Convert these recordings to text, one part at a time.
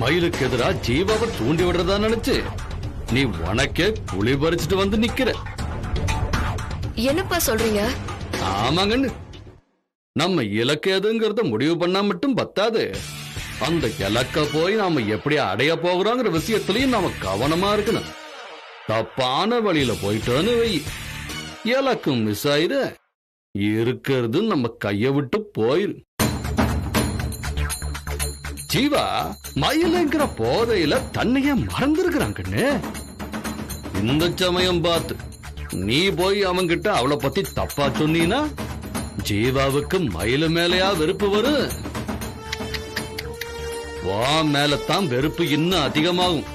மயிலுக்கு எதிரா ஜீவாவை தூண்டி விடுறதா நினைச்சு நீ உனக்கே புலி பறிச்சுட்டு வந்து நிக்கிற. என்னப்பா சொல்றீங்க? ஆமாங்கன்னு, நம்ம இலக்கு எதுங்கிறத முடிவு பண்ணா மட்டும் பத்தாது. அந்த இலக்க போய் நாம எப்படி அடைய போகிறோங்கிற விஷயத்திலையும் நாம கவனமா இருக்கணும். தப்பான வழியில போயிட்டோன்னு வை, இலக்கும் மிஸ் ஆயிரு, இருக்கிறது நம்ம கைய விட்டு போயிரு. ஜீவா மயிலுங்கிற போதையில தன்னையே மறந்துருக்கிறாங்கன்னு. இந்த சமயம் பார்த்து நீ போய் அவங்கிட்ட அவளை பத்தி தப்பா சொன்னீனா ஜீவாவுக்கு மயிலு மேலையா வெறுப்பு வரும்? வா மேலத்தான் வெறுப்பு இன்னும் அதிகமாகும்.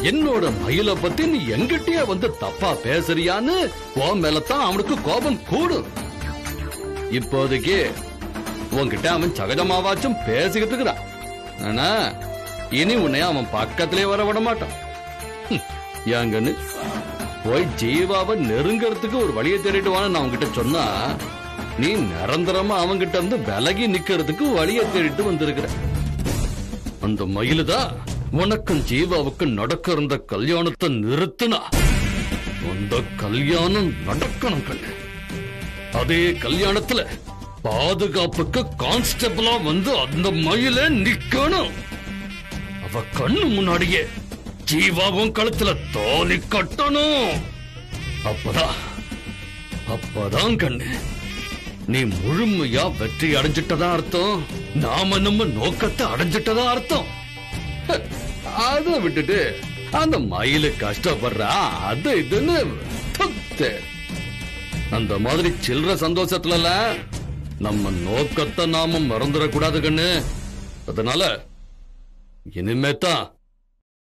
என்னோட மயில பத்தி நீ எங்கிட்டயே வந்து தப்பா பேசுறியான்னு வா மேலத்தான் அவனுக்கு கோபம் கூடும். இப்போதைக்கு உன்கிட்ட அவன் சகஜமாவாச்சும் பேசிக்கிட்டு இருக்கிறான். ஆனா இனி உன்னை அவன் பக்கத்திலே வர விட மாட்டான். ஏங்கன்னு போய் ஜீவாவை நெருங்கறதுக்கு ஒரு வழியை தேடிட்டு வான்னு நான் உன்கிட்ட சொன்னா நீ நிரந்தரமா அவன்கிட்ட இருந்து விலகி நிக்கிறதுக்கு வழியை தேடிட்டு வந்திருக்கிற. அந்த மயிலுதான் உனக்கும் ஜீவாவுக்கும் நடக்க இருந்த கல்யாணத்தை நிறுத்தினா அந்த கல்யாணம் நடக்கணும் கண்ணு. அதே கல்யாணத்துல பாதுகாப்புக்கு கான்ஸ்டபிளா வந்து அந்த மயில நிக்கணும். அவ கண்ணு முன்னாடியே ஜீவாவும் கழுத்துல தோலி கட்டணும். அப்பதான் கண்ணு நீ முழுமையா வெற்றி அடைஞ்சிட்டதா அர்த்தம். நாம நம்ம நோக்கத்தை அடைஞ்சிட்டதா அர்த்தம். அத விட்டுட்டு அந்த மயிலு கஷ்டப்படுறா அது இதுன்னு அந்த மாதிரி சில்லற சந்தோஷத்துல நம்ம நோக்கத்தை நாம மறந்துடக்கூடாது கண்ணு. அதனால இனிமேதான்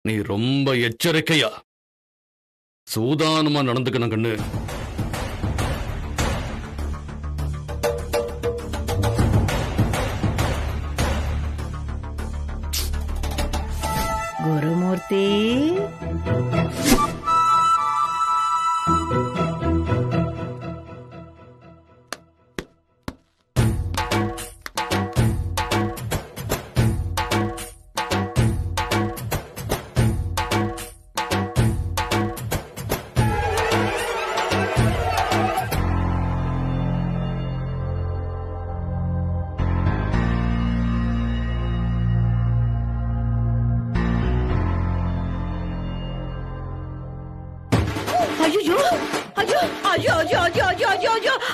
நீ ரொம்ப எச்சரிக்கையா சூதானமா நடந்துக்கணும் கண்ணு. குருமூர்த்தி,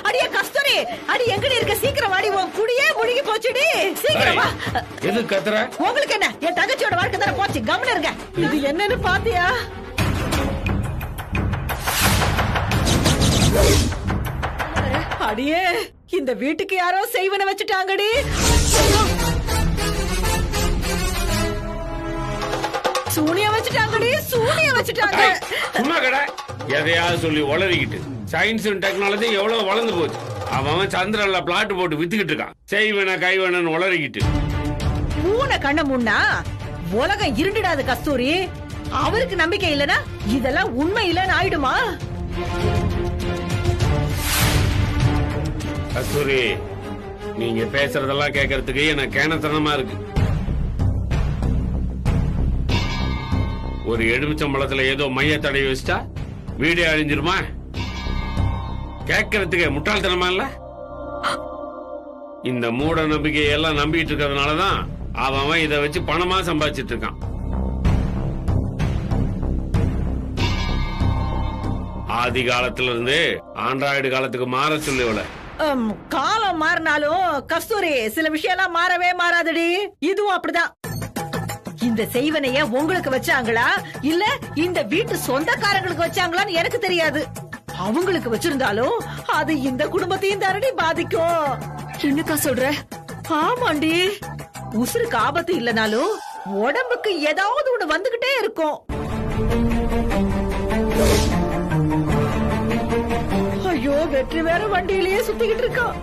அடியே கஸ்தூரி, அடி எங்கடி இருக்க? சீக்கிரம் வாடி, உன் குடியே முழுகி போச்சுடி. சீக்கிரம் வா. எது கத்துற? உங்களுக்கு என்ன, என் தங்கச்சியோட வாழ்க்கை தானே போச்சு. கவனம் இருங்க. இது என்னன்னு பாத்தியா? அடியே இந்த வீட்டுக்கு யாரோ செய்வன வச்சுட்டாங்கடி. சூனிய வச்சுட்டாங்கடி, சூனிய வச்சுட்டாங்க. சும்மா கடை எதையாவது சொல்லி உளறிக்கிட்டு. சயின்ஸ் அண்ட் டெக்னாலஜி எவ்வளவு வளர்ந்து போச்சு. அவன் சந்திரன்ல பிளாட் போட்டு வித்துக்கிட்டு இருக்கான். செய்வன கைவனன்னு உளறிக்கிட்டு. பூனை கண்ண முன்னா உலகம் இருண்டுடாது கஸ்தூரி. அவருக்கு நம்பிக்கை இல்லனா இதெல்லாம் உண்மை இல்லன்னு ஆயிடுமா? கஸ்தூரி, நீங்க பேசுறதெல்லாம் கேட்கறதுக்கு எனக்கு கேனத்தனமா இருக்கு. ஒரு எலுமிச்சம்பழத்துல ஏதோ மைய தடவி வச்சிட்டா வீடே அழிஞ்சிருமா? கேட்கறதுக்கு முட்டாள்தனமா இல்ல? இந்த மூட நம்பிக்கையெல்லாம் நம்பிட்டு இருக்கிறதுனாலதான் அவன் இதை வச்சு பணமா சம்பாதிச்சிட்டு இருக்கான். ஆதி காலத்துல இருந்து ஆண்ட்ராய்டு காலத்துக்கு மாற சொல்லுவல. காலம் மாறினாலும் கஸ்தூரி சில விஷயம் மாறவே மாறாதடி. இதுவும் அப்படிதான். இந்த செய்வனைய உங்களுக்கு வச்சாங்களா இல்ல இந்த வீட்டு சொந்தக்காரங்களுக்கு வச்சாங்களான்னு எனக்கு தெரியாது. அவங்களுக்கு வச்சிருந்தாலும் அது இந்த குடும்பத்தையும் தானடி பாதிக்கும். என்னக்கா சொல்ற? ஆமாண்டி, உசுருக்கு ஆபத்து இல்லனாலும் உடம்புக்கு ஏதாவது ஒண்ணு வந்துகிட்டே இருக்கும். ஐயோ, வெற்றி வேற வண்டியிலேயே சுத்திக்கிட்டு இருக்கான்.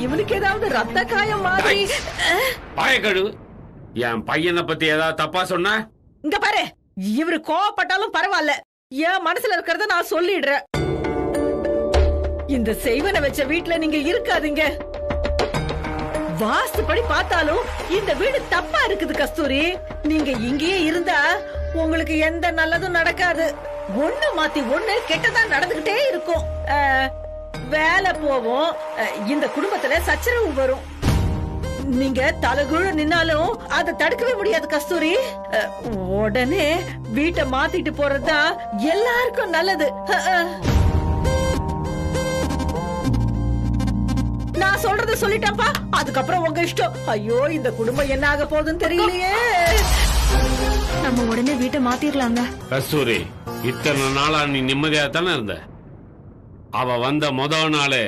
இவனுக்கு ஏதாவது ரத்த காயம் மாதிரி. பாயக்கழு, என் பையனை பத்தி ஏதாவது தப்பா சொன்ன? இங்க பாரு, இவரு கோவப்பட்டாலும் பரவாயில்ல, என் மனசுல இருக்கிறத நான் சொல்லிடுறேன். இந்த செய்வனை வச்ச வீட்டுல நீங்க இருக்காதீங்க. வாஸ்துபடி பார்த்தாலும் இந்த வீடு தப்பா இருக்குது கஸ்தூரி. நீங்க இங்கேயே இருந்தா உங்களுக்கு எந்த நல்லதும் நடக்காது. ஒண்ணு மாத்தி ஒண்ணு கெட்டதா நடந்துகிட்டே இருக்கும். வேலை போவோம், இந்த குடும்பத்துல சச்சரவு வரும். நீங்க தலகுழ நின்னாலும் அதை தடுக்கவே முடியாது கஸ்தூரி. உடனே வீட்டை மாத்திட்டு போறதுதான் எல்லாருக்கும் நல்லது. நான் சொல்றத சொல்லிட்டேன்ப்பா, அதுக்கப்புறம் உங்க இஷ்டம். ஐயோ, இந்த குடும்பம் என்ன ஆக போகுதுன்னு தெரியலையே. நம்ம உடனே வீட்டை மாத்திரலாங்க. கஸ்தூரி, இத்தனை நாளா நீ நிம்மதியா தானே இருந்த. அவ வந்த முதல் நாளே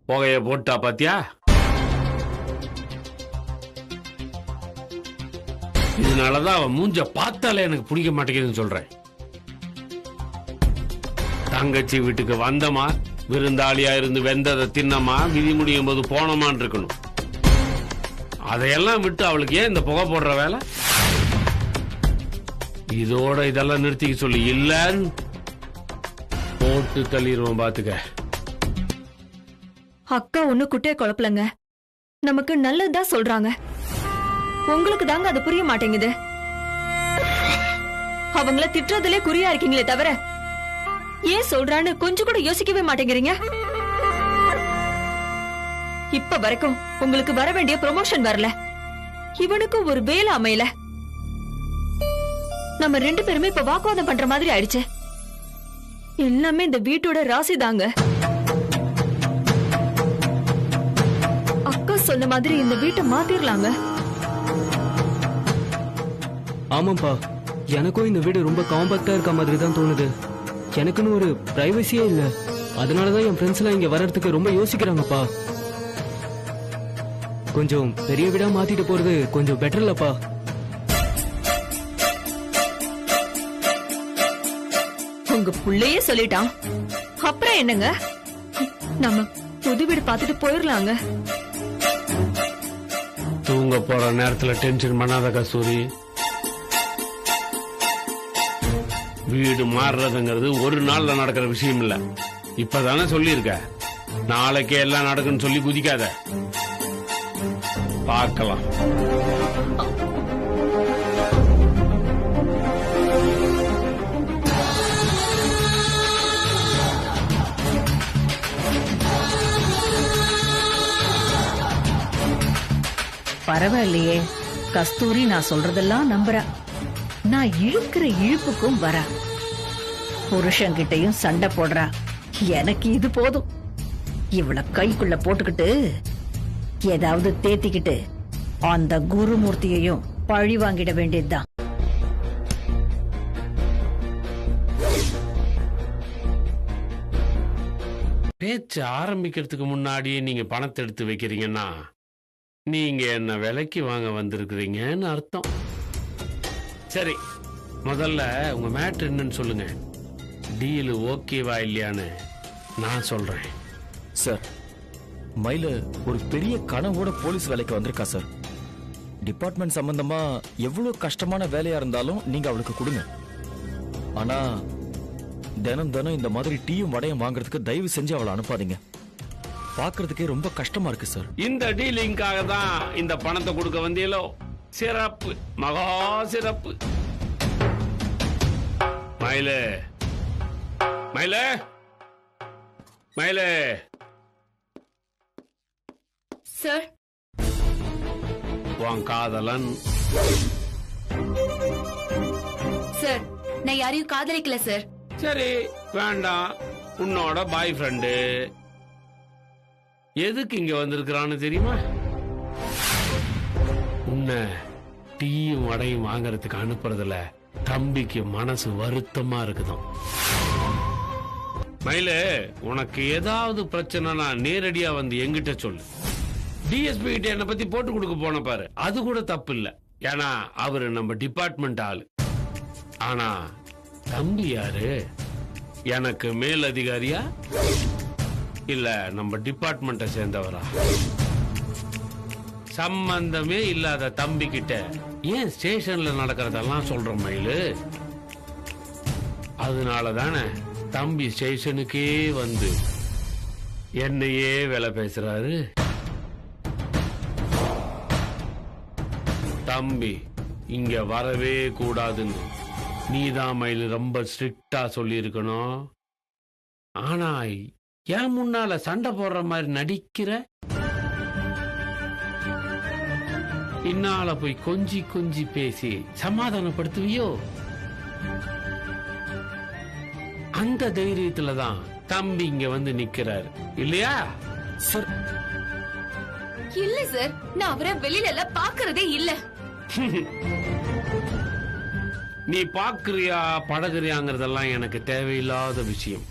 புகைய போட்டா பாத்தியா? இதனாலதான் அவன் மூஞ்ச பார்த்தாலே எனக்கு பிடிக்க மாட்டேங்குதுன்னு சொல்றேன். தங்கச்சி வீட்டுக்கு வந்தமா, விருந்தாளியா இருந்து வெந்ததை தின்னமா, விதி முடியும் போது போனமான் இருக்கணும். அதையெல்லாம் விட்டு அவளுக்கு ஏன் இந்த புகை போடுற வேலை? இதோட இதெல்லாம் நிறுத்திக்க சொல்லி இல்லன்னு போட்டு தள்ளிடுவோம் பாத்துக்க. அக்கா ஒண்ணு குட்டைய குழப்பலங்க, நமக்கு நல்லதுதான் சொல்றாங்க. உங்களுக்கு தாங்க அது புரிய மாட்டேங்குது. அவங்கள திட்டுறதுல குறியா இருக்கீங்களே தவிர ஏன் சொல்றான்னு கொஞ்சம் கூட யோசிக்கவே மாட்டேங்கிறீங்க. இப்ப வரைக்கும் உங்களுக்கு வர வேண்டிய ப்ரொமோஷன் வரல, இவனுக்கு ஒரு வேலை அமையல. நம்ம 2 பேருமே இப்ப வாக்குவாதம் பண்ற மாதிரி ஆயிடுச்சு. எல்லாமே இந்த வீட்டோட ராசி தாங்க. அக்கா சொன்ன மாதிரி இந்த வீட்டை மாத்திரலாங்க. ஆமாப்பா, எனக்கும் இந்த வீடு ரொம்ப காம்பாக்டா இருக்க மாதிரி தான் தோணுது. எனக்குன்னு ஒரு பிரைவசியே இல்ல. அதனாலதான் என் ஃப்ரெண்ட்ஸ் எல்லாம் இங்க வர்றதுக்கு ரொம்ப யோசிக்கிறாங்கப்பா. கொஞ்சம் பெரிய வீடா மாத்திட்டு போறது கொஞ்சம் பெட்டர் இல்லப்பா. உங்க புள்ளையே சொல்லிட்டான், அப்புறம் என்னங்க? நம்ம புது வீடு பார்த்துட்டு போயிடலாங்க. தூங்க போற நேரத்துல டென்ஷன் பண்ணாத கஸ்தூரி. வீடு மாறுறதுங்கிறது ஒரு நாள்ல நடக்கிற விஷயம் இல்ல. இப்பதானே சொல்லியிருக்க, நாளைக்கே எல்லாம் நடக்குன்னு சொல்லி குதிக்காத. பார்க்கலாம். பரவாயில்லையே, கஸ்தூரி நான் சொல்றதெல்லாம் நம்புறா. நான் இழுக்கிற இழுப்புக்கும் வரா. புருஷன்கிட்டயும் சண்டை போடுறா. எனக்கு இது போதும். இவள கைக்குள்ள போட்டுக்கிட்டு ஏதாவது தேத்திக்கிட்டு அந்த குருமூர்த்தியையும் பழி வாங்கிட வேண்டியதுதான். பேச்சு ஆரம்பிக்கிறதுக்கு முன்னாடியே நீங்க பணத்தை எடுத்து வைக்கிறீங்கன்னா நீங்க என்ன விலைக்கு வாங்க வந்திருக்கிறீங்கன்னு அர்த்தம். சரி, முதல்ல உங்க மேட்ரு என்னன்னு சொல்லுங்க. டீல் ஓகேவா இல்லையான்னு நான் சொல்றேன். சார், மயில ஒரு பெரிய கனவோட போலீஸ் வேலைக்கு வந்திருக்கா சார். டிபார்ட்மெண்ட் சம்பந்தமா எவ்வளவு கஷ்டமான வேலையா இருந்தாலும் நீங்க அவளுக்கு கொடுங்க. ஆனா தினம் தினம் இந்த மாதிரி டீயும் வடையும் வாங்குறதுக்கு தயவு செஞ்சு அவளை அனுப்பாதீங்க. பாக்குறதுக்கே ரொம்ப கஷ்டமா இருக்கு சார். இந்த டீலிங்காக தான் இந்த பணத்தை கொடுக்க வந்தீங்களோ? சிறப்பு, மகா சிறப்பு. மயிலே, மயிலே, மயிலே. சார், உன் காதலன். சார், நான் யாரையும் காதலிக்கல சார். சரி, வேண்டாம். உன்னோட பாய் ஃப்ரெண்டு எதுக்கு இங்க வந்திருக்கிறான்னு தெரியுமா? உன்னை டீயும் வடையும் வாங்கறதுக்கு அனுப்புறதுல தம்பிக்கு மனசு வருத்தமா இருக்குதாம். மயிலே, உனக்கு ஏதாவது பிரச்சனைனா நேரடியா வந்து எங்கிட்ட சொல்லு. டிஎஸ்பி கிட்ட என்ன பத்தி போட்டு கொடுக்க போன பாரு, அது கூட தப்பு இல்ல. ஏன்னா அவரு நம்ம டிபார்ட்மெண்ட் ஆளு. ஆனா தம்பி யாரு? எனக்கு மேல் அதிகாரியா இல்ல நம்ம டிபார்ட்மெண்ட்டை சேர்ந்தவரா? சம்பந்தமே இல்லாத தம்பி கிட்ட ஏன் ஸ்டேஷன்ல நடக்கிறதெல்லாம் சொல்ற மயிலு? அதனால தானே தம்பி ஸ்டேஷனுக்கே வந்து என்னையே வேலை பேசுறாரு. தம்பி இங்க வரவே கூடாதுன்னு நீதான் மயில் ரொம்ப ஸ்ட்ரிக்டா சொல்லியிருக்கணும். ஆனா ஏன் முன்னால சண்டை போடுற மாதிரி நடிக்கிற? பின்னால போய் கொஞ்சி கொஞ்சி பேசி சமாதானப்படுத்துவியோ? அந்த தைரியத்துலதான் தம்பி இங்க வந்து நிக்கிறாரு இல்லையா? சார் இல்ல சார், நான் அவரை வெளியில எல்லாம் பாக்குறதே இல்ல. நீ பாக்குறியா பழகுறியாங்கிறதெல்லாம் எனக்கு தேவையில்லாத விஷயம்.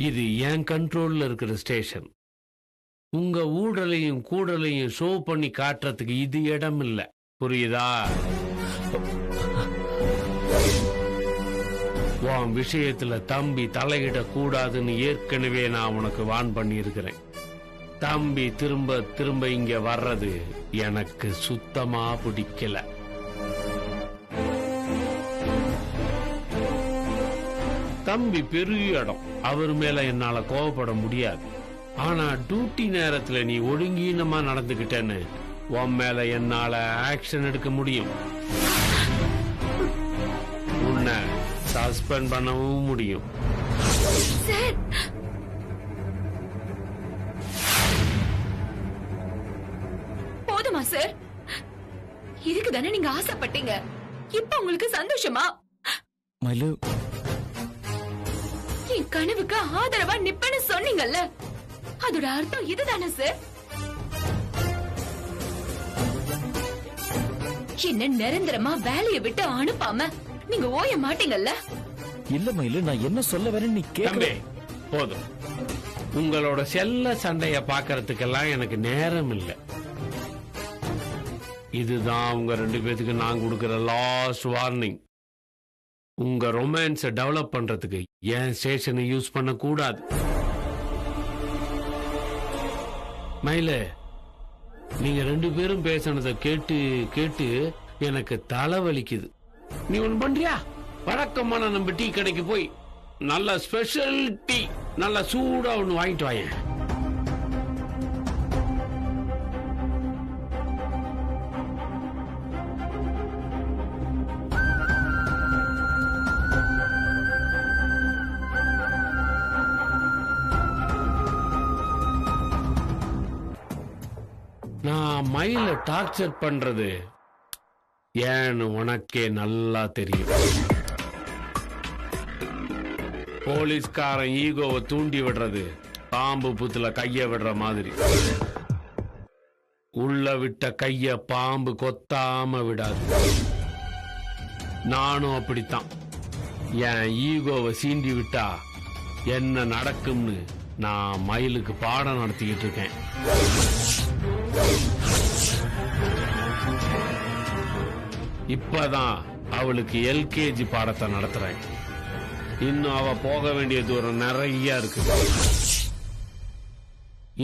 இது என் கண்ட்ரோல்ல இருக்கிற ஸ்டேஷன். உங்க ஊடலையும் கூடலையும் ஷோ பண்ணி காட்டுறதுக்கு இது இடம் இல்ல. புரியுதா? உன் விஷயத்துல தம்பி தலையிட கூடாதுன்னு ஏற்கனவே நான் உனக்கு வான் பண்ணி இருக்கிறேன். தம்பி திரும்ப திரும்ப இங்க வர்றது எனக்கு சுத்தமா பிடிக்கல. தம்பி பெரிய இடம், அவர் மேல என்னால கோவப்பட முடியாது. ஆனா டியூட்டி நேரத்துல நீ ஒழுங்கீனமா நடந்துகிட்டேன்னு உன் மேல என்னால ஆக்ஷன் எடுக்க முடியும். உன்னை சஸ்பெண்ட் பண்ணவும் முடியும். சார், போதுமா சார்? இதுக்கு தானே நீங்க ஆசைப்பட்டீங்க. இப்ப உங்களுக்கு சந்தோஷமா? மயிலு, என் கனவுக்கு ஆதரவா நிப்பேன்னு சொன்னீங்கல்ல, அதோட அர்த்தம் இதுதானே சார்? என்ன நிரந்தரமா வேலையை விட்டு அனுப்பாம நீங்க ஓய மாட்டீங்கல்ல? இல்ல மயிலு, நான் என்ன சொல்ல வரேன்னு நீ கேட்க. தம்பி போதும். உங்களோட செல்ல சண்டைய பாக்கறதுக்கெல்லாம் எனக்கு நேரம் இல்லை. இதுதான் உங்க 2 பேத்துக்கு நான் கொடுக்கிற லாஸ்ட் வார்னிங். உங்க ரொமான்ஸை டெவலப் பண்றதுக்கு என் ஸ்டேஷனை யூஸ் பண்ண கூடாது. மயில, நீங்க 2 பேரும் பேசினதை கேட்டு கேட்டு எனக்கு தலை வலிக்குது. நீ ஒண்ணு பண்றியா? வழக்கமான நம்ம டீ கடைக்கு போய் நல்ல ஸ்பெஷல் டீ நல்ல சூடா ஒண்ணு வாங்கிட்டு வாயேன். நான் மயில டார்ச்சர் பண்றது ஏன்னு உனக்கே நல்லா தெரியும். போலீஸ்காரன் ஈகோவை தூண்டி விடுறது பாம்பு புத்துல கைய விடுற மாதிரி. உள்ள விட்ட கைய பாம்பு கொத்தாம விடாது. நானும் அப்படித்தான். என் ஈகோவை சீண்டி விட்டா என்ன நடக்கும்னு நான் மயிலுக்கு பாடம் நடத்திக்கிட்டு இருக்கேன். இப்பதான் அவளுக்கு எல்கேஜி பாடத்தை நடத்துறேன். இன்னும் அவ போக வேண்டிய தூரம் நிறைய இருக்கு.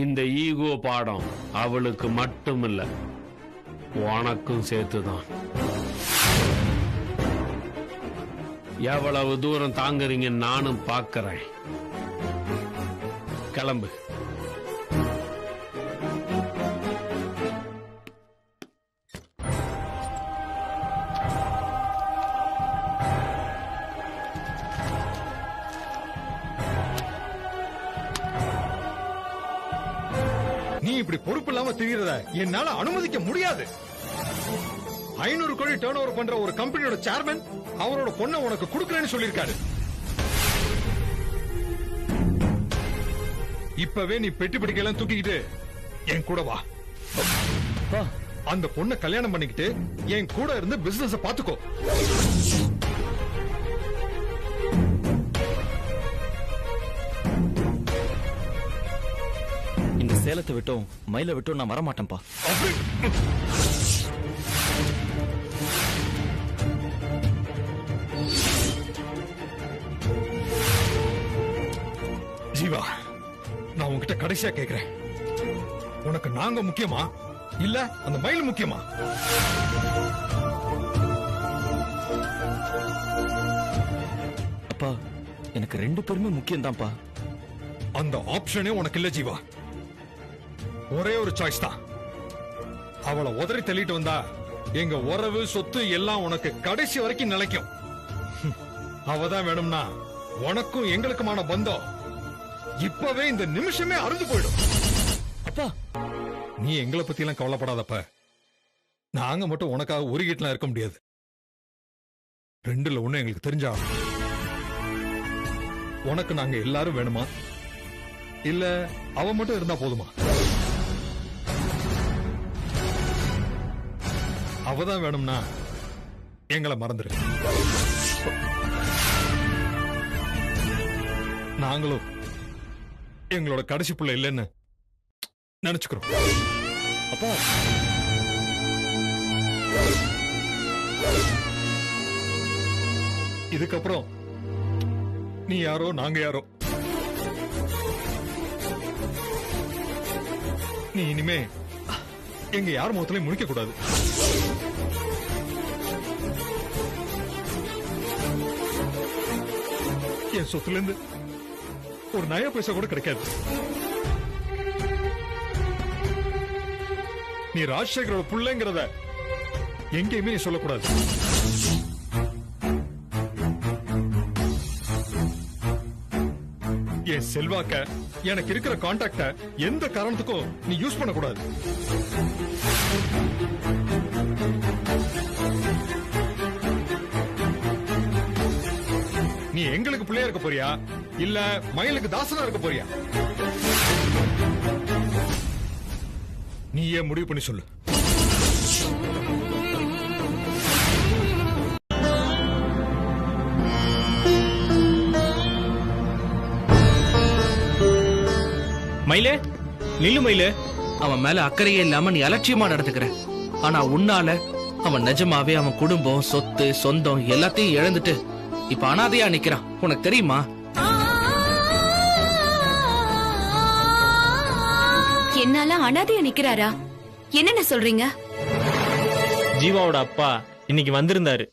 இந்த ஈகோ பாடம் அவளுக்கு மட்டும் இல்ல, உனக்கும் சேர்த்துதான். எவ்வளவு தூரம் தாங்குறீங்கன்னு நானும் பார்க்கறேன். கிளம்பு. நீ இப்படி பொறுப்பு இல்லாம திரியறத என்னால அனுமதிக்க முடியாது. 500 கோடி டர்ன் ஓவர் பண்ற ஒரு கம்பெனியோட சேர்மன் அவரோட பொண்ணை உனக்கு கொடுக்கறேன்னு சொல்லிருக்காரு. இப்பவே நீ பெட்டி பிடிக்கலாம் தூக்கிக்கிட்டு என் கூட வா. அந்த பொண்ணை கல்யாணம் பண்ணிக்கிட்டு என் கூட இருந்து பிசினஸ் பாத்துக்கோ. இந்த சேலத்தை விட்டும் மயில விட்டும் நான் வரமாட்டேன்ப்பா. ஜீவா, நான் உன்கிட்ட கடைசியா கேக்குறேன், உனக்கு நாங்க முக்கியமா இல்ல அந்த மயில் முக்கியமா? அப்பா, எனக்கு 2 பேருமே முக்கியம் தான்ப்பா. அந்த ஆப்ஷனே உனக்கு இல்ல ஜீவா. ஒரே ஒரு சாய்ஸ் தான். அவளை உதறி தள்ளிட்டு வந்தா எங்க உறவு சொத்து எல்லாம் உனக்கு கடைசி வரைக்கும் நிலைக்கும். அவதான் வேணும்னா உனக்கும் எங்களுக்குமான பந்தம் இப்பவே இந்த நிமிஷமே அறுந்து போயிடும். அப்பா நீ எங்களை பத்தி எல்லாம் கவலைப்படாதப்ப. நாங்க மட்டும் உனக்காக உருகிட்டுலாம் இருக்க முடியாது. ரெண்டுல ஒண்ணு எங்களுக்கு தெரிஞ்சா, உனக்கு நாங்க எல்லாரும் வேணுமா இல்ல அவ மட்டும் இருந்தா போதுமா? அவதான் வேணும்னா எங்களை மறந்துரு. நாங்களும் எங்களோட கடைசி பிள்ளை இல்லைன்னு நினைச்சுக்கிறோம். அப்பா இதுக்கப்புறம் நீ யாரோ நாங்க யாரோ. நீ இனிமே எங்க யார் முகத்திலையும் முழிக்க கூடாது. என் சொத்துல இருந்து ஒரு நயா பைசா கூட கிடைக்காது. நீ ராஜசேகரோட புள்ளைங்கிறத எங்கேயுமே நீ சொல்லக்கூடாது. என் செல்வாக்க, எனக்கு இருக்கிற கான்டாக்ட எந்த காரணத்துக்கும் நீ யூஸ் பண்ண கூடாது. நீ எங்களுக்கு பிள்ளையா இருக்க போறியா இல்ல மயிலுக்கு தாசனா இருக்க போறியா? நீ ஏன் முடிவு பண்ணி சொல்லு. மயிலே, நில்லு மயிலே. அவன் மேல அக்கறையே இல்லாம நீ அலட்சியமா நடந்துக்கிற. ஆனா உன்னால அவன் நிஜமாவே அவன் குடும்பம், சொத்து, சொந்தம் எல்லாத்தையும் இழந்துட்டு இப்ப அனாதையா நிக்கிறான். உனக்கு தெரியுமா? என்னால அனாதையா நிக்கிறாரா? என்னென்ன சொல்றீங்க? ஜீவாவோட அப்பா இன்னைக்கு வந்திருந்தாரு.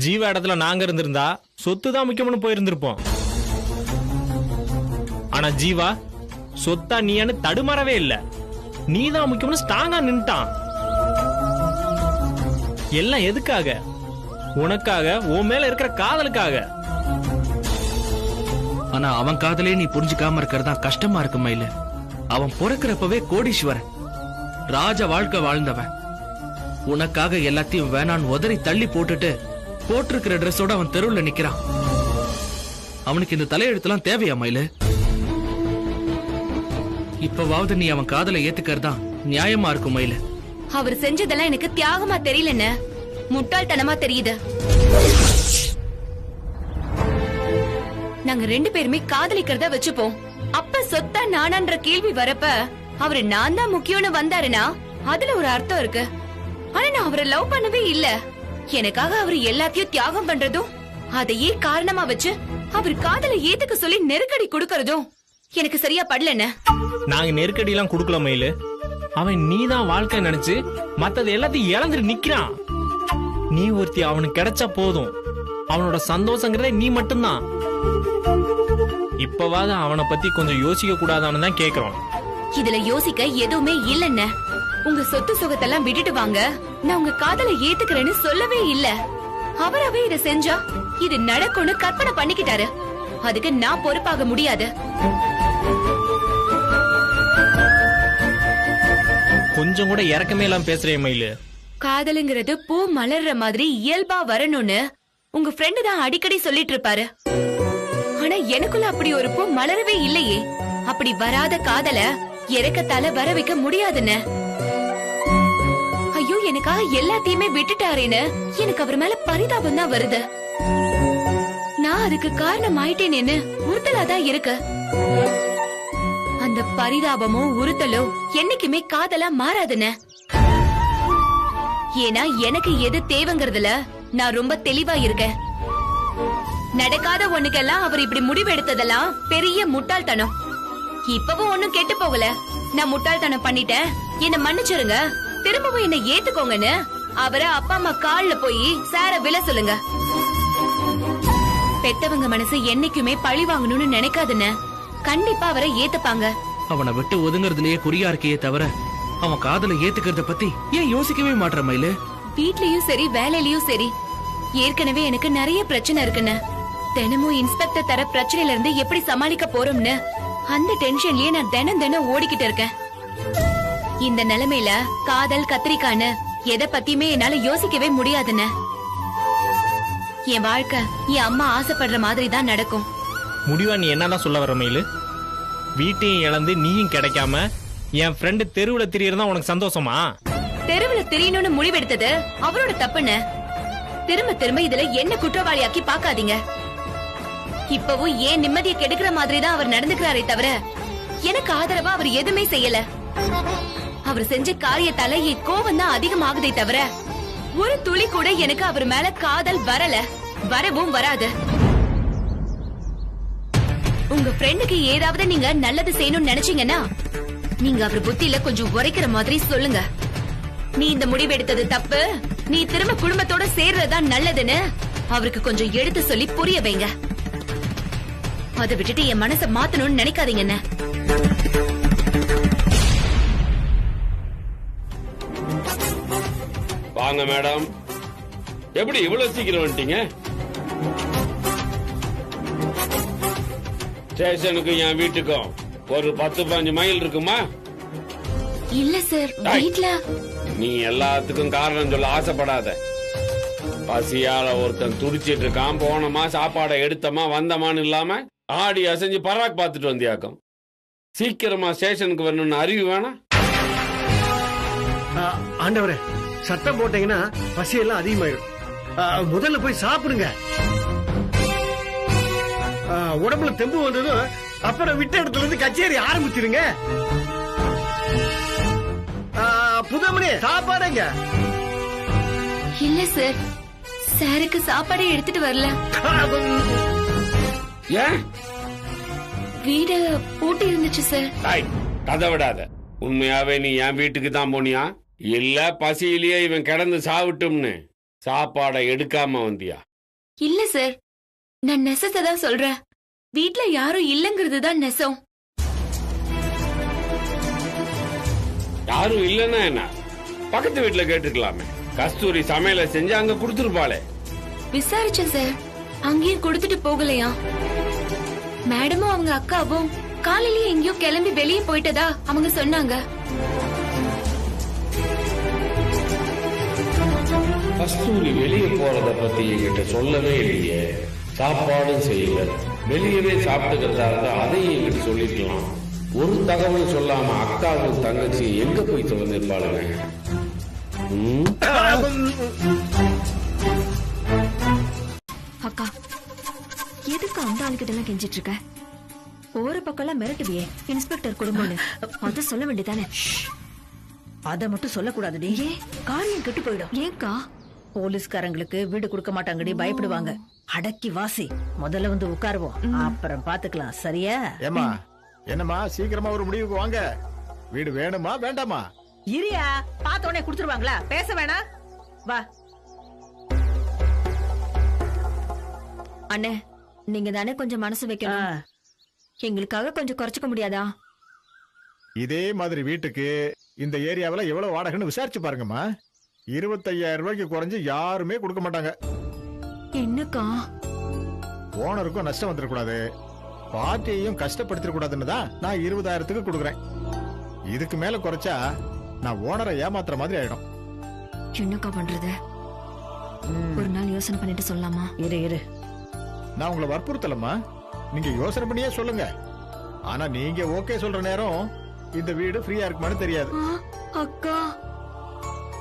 ஜீவா இடத்துல நாங்க இருந்திருந்தா சொத்து தான் முக்கியம்னு போயிருந்திருப்போம். ஆனா ஜீவா சொத்தா நீயான்னு தடுமாறவே இல்ல. நீதான் முக்கியம்னு ஸ்ட்ராங்கா நின்ட்டான். எல்லாம் எதுக்காக? உனக்காக, உன் மேல இருக்கிற காதலுக்காக. ஆனா அவன் காதலே நீ புரிஞ்சுக்காம இருக்கிறதா கஷ்டமா இருக்கு மயில. அவன் பிறக்கிறப்பவே கோடீஸ்வரன், ராஜ வாழ்க்கை வாழ்ந்தவன். உனக்காக எல்லாத்தையும் வேணான்னு உதறி தள்ளி போட்டுட்டு போட்டிருக்கிற ட்ரெஸ்ஸோட அவன் தெருவுல நிக்கிறான். அவனுக்கு இந்த தலையெழுத்துலாம் தேவையா மயிலு? இப்பவாவது நீ அவன் காதலை ஏத்துக்கிறதா நியாயமா இருக்கும் மயிலு. அவர் செஞ்சதெல்லாம் எனக்கு தியாகமா தெரியலன்னு முட்டாள்தனமா தெரியுது. நாங்க ரெண்டு பேருமே காதலிக்கிறத வச்சுப்போம். அப்ப சொத்தா நானான்ற கேள்வி வரப்ப அவரு நான் தான் முக்கியம்னு வந்தாருன்னா அதுல ஒரு அர்த்தம் இருக்கு. ஆனா நான் அவரை லவ் பண்ணவே இல்ல. எனக்காக அவர் எல்லாத்தையும் தியாகம் பண்றதும், அதையே காரணமா வச்சு அவர் காதலை ஏத்துக்க சொல்லி நெருக்கடி கொடுக்கறதும் எனக்கு சரியா படலன்னு. நாங்க நெருக்கடி எல்லாம் குடுக்கல மயிலு. அவன் நீதான் வாழ்க்கை நினைச்சு மத்தது எல்லாத்தையும் இழந்துட்டு நிக்கிறான். நீ ஒருத்தி அவனுக்கு கிடைச்சா போதும். அவனோட சந்தோஷங்கிறதே நீ மட்டும்தான். இப்பவாது அவனை பத்தி கொஞ்சம் யோசிக்க கூடாதான்னு தான் கேக்குறோம். இதுல யோசிக்க எதுவுமே இல்லன்னு. உங்க சொத்து சுகத்தெல்லாம் விட்டுட்டு வாங்க, நான் உங்க காதலை ஏத்துக்கிறேன்னு சொல்லவே இல்ல. அவராவே இத செஞ்சா இது நடக்கும்னு கற்பனை பண்ணிக்கிட்டாரு. அதுக்கு நான் பொறுப்பாக முடியாது. கொஞ்சம் கூட இறக்கமே எல்லாம் பேசுறேன் மயிலு. காதலுங்கிறது பூ மலர்ற மாதிரி இயல்பா வரணும்னு உங்க ஃப்ரெண்டு தான் அடிக்கடி சொல்லிட்டு இருப்பாரு. ஆனா எனக்குள்ள அப்படி ஒரு பூ மலரவே இல்லையே. அப்படி வராத காதல இறக்கத்தால வர வைக்க முடியாதுன்னு. ஐயோ, எனக்காக எல்லாத்தையுமே விட்டுட்டாரேன்னு எனக்கு அவர் மேல பரிதாபம் தான் வருது. நான் அதுக்கு காரணம் ஆயிட்டேனேன்னு உறுத்தலாதான் இருக்கு. அந்த பரிதாபமோ உறுத்தலோ என்னைக்குமே காதலா மாறாதுன்னு. ஏன்னா எனக்கு எது தேவைங்கிறதுல நான் ரொம்ப தெளிவா இருக்கேன். நடக்காத ஒண்ணுக்கெல்லாம் அவர் இப்படி முடிவு எடுத்ததெல்லாம் பெரிய முட்டாள்தனம். இப்பவும் ஒண்ணும் கெட்டு போகல. நான் முட்டாள்தனம் பண்ணிட்டேன், என்ன மன்னிச்சிருங்க, திரும்பவும் என்ன ஏத்துக்கோங்கன்னு அவரை அப்பா அம்மா கால்ல போய் சார விழ சொல்லுங்க. பெத்தவங்க மனசு என்னைக்குமே பழி வாங்கணும்னு நினைக்காதுன்னு கண்டிப்பா அவரை ஏத்துப்பாங்க. அவனை விட்டு ஒதுங்கறதுலயே குறியா இருக்கையே தவிர அவன் காதலை ஏத்துக்கிறத பத்தி ஏன் யோசிக்கவே மாட்ற மயிலு? வீட்லயும் சரி வேலையிலயும் சரி ஏற்கனவே எனக்கு நிறைய பிரச்சனை இருக்குன்னு, தினமும் இன்ஸ்பெக்டர் தர பிரச்சனையில இருந்து எப்படி சமாளிக்க போறோம்னு அந்த டென்ஷன்லயே நான் தினம் ஓடிக்கிட்டு இருக்கேன். இந்த நிலைமையில காதல் கத்திரிக்கான்னு எதை பத்தியுமே என்னால யோசிக்கவே முடியாதுன்னு. என் வாழ்க்கை என் அம்மா ஆசைப்படுற மாதிரி தான் நடக்கும். முடிவா நீ என்னதான் சொல்ல வர மயிலு? வீட்டையும் இழந்து நீயும் கிடைக்காம என் ஃப்ரெண்டு தெருவுல திரியறதா உனக்கு சந்தோஷமா? தெருவுல திரியணும்னு முடிவெடுத்தது அவரோட தப்புன்னு திரும்ப திரும்ப இதுல என்ன குற்றவாளியாக்கி பாக்காதீங்க. இப்பவும் ஏன் நிம்மதியை கெடுக்கிற மாதிரி தான் அவர் நடந்துக்கிறாரே தவிர எனக்கு ஆதரவா அவர் எதுவுமே செய்யல. அவர் செஞ்ச காரியத்தால என் கோவம் தான் அதிகமாகுதே தவிர ஒரு துளி கூட எனக்கு அவர் மேல காதல் வரல, வரவும் வராது. உங்க ஃப்ரெண்டுக்கு ஏதாவது நீங்க நல்லது செய்யணும்னு நினைச்சீங்கன்னா நீங்க அவர் புத்தியில கொஞ்சம் உரைக்கிற மாதிரி சொல்லுங்க. நீ இந்த முடிவு எடுத்தது தப்பு, நீ திரும்ப குடும்பத்தோட சேர்றதுதான் நல்லதுன்னு அவருக்கு கொஞ்சம் எடுத்து சொல்லி புரிய வைங்க. அதை விட்டுட்டு என் மனசை மாத்தணும்னு நினைக்காதீங்க. என்ன வாங்க மேடம். எப்படி இவ்வளவு சீக்கிரம் வந்துட்டீங்க? ஸ்டேஷனுக்கும் என் வீட்டுக்கும் ஒரு 10-15 மைல் இருக்குமா? இல்ல சார், வீட்ல நீ எல்லாத்துக்கும் காரணம் சொல்ல ஆசைப்படாத. பசியால ஒருத்தன் துடிச்சிட்டு இருக்கான், போனமா சாப்பாடை எடுத்தமா வந்தமான்னு இல்லாம ஆடி அசைஞ்சு பராக் பார்த்துட்டு வந்தியாக்கும். சீக்கிரமா ஸ்டேஷனுக்கு வரணும்னு அறிவு வேணா? ஆண்டவரே, சட்டம் போட்டீங்கன்னா பசியெல்லாம் அதிகமாயிடும். முதல்ல போய் சாப்பிடுங்க. உடம்புல தெம்பு வந்ததும் அப்புறம் விட்ட இடத்துல இருந்து கச்சேரி ஆரம்பிச்சிருங்க. புதமணி சாப்பாடுங்க. இல்ல சார், சாருக்கு சாப்பாடே எடுத்துட்டு வரல. ஏன்? வீடு பூட்டி இருந்துச்சு சார். கதை விடாத. உண்மையாவே நீ என் வீட்டுக்கு தான் போனியா இல்ல பசியிலேயே இவன் கிடந்து சாவிட்டும்னு சாப்பாடை எடுக்காம வந்தியா? இல்ல சார், நான் நெசத்தை தான் சொல்றேன். வீட்ல யாரும் இல்லங்கிறது தான் நெசம். யாரும் இல்லன்னா என்ன, பக்கத்து வீட்டுல கேட்டுக்கலாமே. கஸ்தூரி சமையல செஞ்சு அங்க கொடுத்துருப்பாளே. விசாரிச்சேன் சார், அங்கேயும் கொடுத்துட்டு போகலையா. மேடமும் அவங்க அக்காவும் காலையிலேயே எங்கேயோ கிளம்பி வெளியே போயிட்டதா அவங்க சொன்னாங்க. கஸ்தூரி வெளியே போறத பத்தி என்கிட்ட சொல்லவே இல்லையே. சாப்பாடும் செய்யல, வெளியவே சாப்பிட்டுக்கிறதா இருந்தா அதையும் என்கிட்ட சொல்லிக்கலாம். ஒரு தகவல் சொல்லாம அக்காவும் தங்கச்சி எங்க போய் தொலைஞ்சிருப்பாளுங்க? அக்கா, எதுக்கு அந்த ஆளுகிட்ட எல்லாம் கெஞ்சிட்டு இருக்க? போற பக்கம் மிரட்டுவியே இன்ஸ்பெக்டர் குடும்பம்னு, அத சொல்ல வேண்டியதானே? அத மட்டும் சொல்லக்கூடாதுடி, காரியம் கெட்டு போயிடும். ஏன்க்கா? போலீஸ்காரங்களுக்கு வீடு கொடுக்க மாட்டாங்கடி, பயப்படுவாங்க. அடக்கி வாசி, முதல்ல வந்து உட்காருவோம், அப்புறம் பாத்துக்கலாம். சரியா? ஏமா என்னம்மா, சீக்கிரமா ஒரு முடிவுக்கு வாங்க. வீடு வேணுமா வேண்டாமா? இரியா, பார்த்த உடனே குடுத்துருவாங்களா? பேச வேணாம், வா. அண்ணே, நீங்க தானே கொஞ்சம் மனசு வைக்கணும். எங்களுக்காக கொஞ்சம் குறைச்சுக்க முடியாதா? இதே மாதிரி வீட்டுக்கு இந்த ஏரியாவில எவ்வளவு வாடகைன்னு விசாரிச்சு பாருங்கம்மா. 25,000 ரூபாய்க்கு குறைஞ்சு யாருமே கொடுக்க மாட்டாங்க. என்னக்கா? ஓனருக்கும் நஷ்டம் வந்துடக்கூடாது, பார்ட்டியையும் கஷ்டப்படுத்திட கூடாதுன்னு தான் நான் 20,000க்கு கொடுக்குறேன். இதுக்கு மேல குறைச்சா நான் ஓனரை ஏமாத்துற மாதிரி ஆயிடும். என்னக்கா பண்றது? ஒரு நாள் யோசனை பண்ணிட்டு சொல்லலாமா? இரு, நான் உங்களை வற்புறுத்தலம்மா, நீங்க யோசனை பண்ணியே சொல்லுங்க. ஆனா நீங்க ஓகே சொல்ற நேரம் இந்த வீடு ஃப்ரீயா இருக்குமான்னு தெரியாது. அக்கா,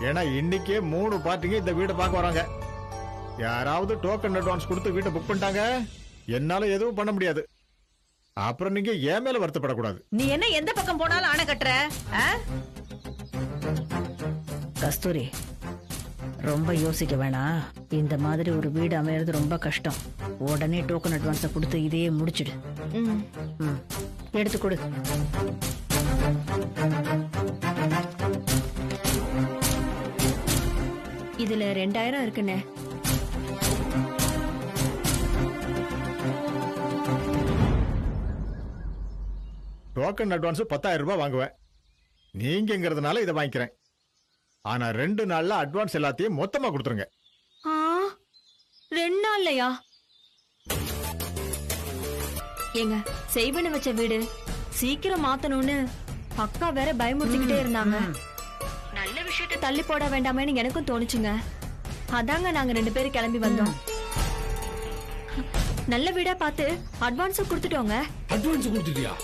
ஏன்னா இன்னைக்கே 3 பார்ட்டிங்க இந்த வீட்டை பார்க்க வராங்க. யாராவது டோக்கன் அட்வான்ஸ் கொடுத்து வீட்டை புக் பண்ணிட்டாங்க, என்னால எதுவும் பண்ண முடியாது. அப்புறம் நீங்க ஏன் மேல வருத்தப்படக்கூடாது. நீ என்ன எந்த பக்கம் போனாலும் அணை கட்டுற? கஸ்தூரி, ரொம்ப யோசிக்க வேணாம். இந்த மாதிரி ஒரு வீடு அமையறது ரொம்ப கஷ்டம். உடனே டோக்கன் அட்வான்ஸ கொடுத்து இதையே முடிச்சிடு. ம். ம். எடுத்து கொடு. இதுல 2000 இருக்குண்ணே. டோக்கன் அட்வான்ஸ் 10,000 ரூபாய் வாங்குவேன். நீங்கிறதுனால இதை வாங்கிக்கிறேன். ஆனா 2 நாள்ல அட்வான்ஸ் எல்லாத்தையும் மொத்தமா கொடுத்துருங்க. 2 நாள்லயா? ஏங்க, செய்வன வச்ச வீடு சீக்கிரம் மாத்தணும்னு அக்கா வேற பயமுறுத்திக்கிட்டே இருந்தாங்க. நல்ல விஷயத்தை தள்ளி போட வேண்டாமேன்னு எனக்கும் தோணுச்சுங்க. அதாங்க நாங்க 2 பேரும் கிளம்பி வந்தோம். நல்ல வீடா பார்த்து அட்வான்ஸும் கொடுத்துட்டோங்க. அட்வான்ஸ் கொடுத்துட்டியா?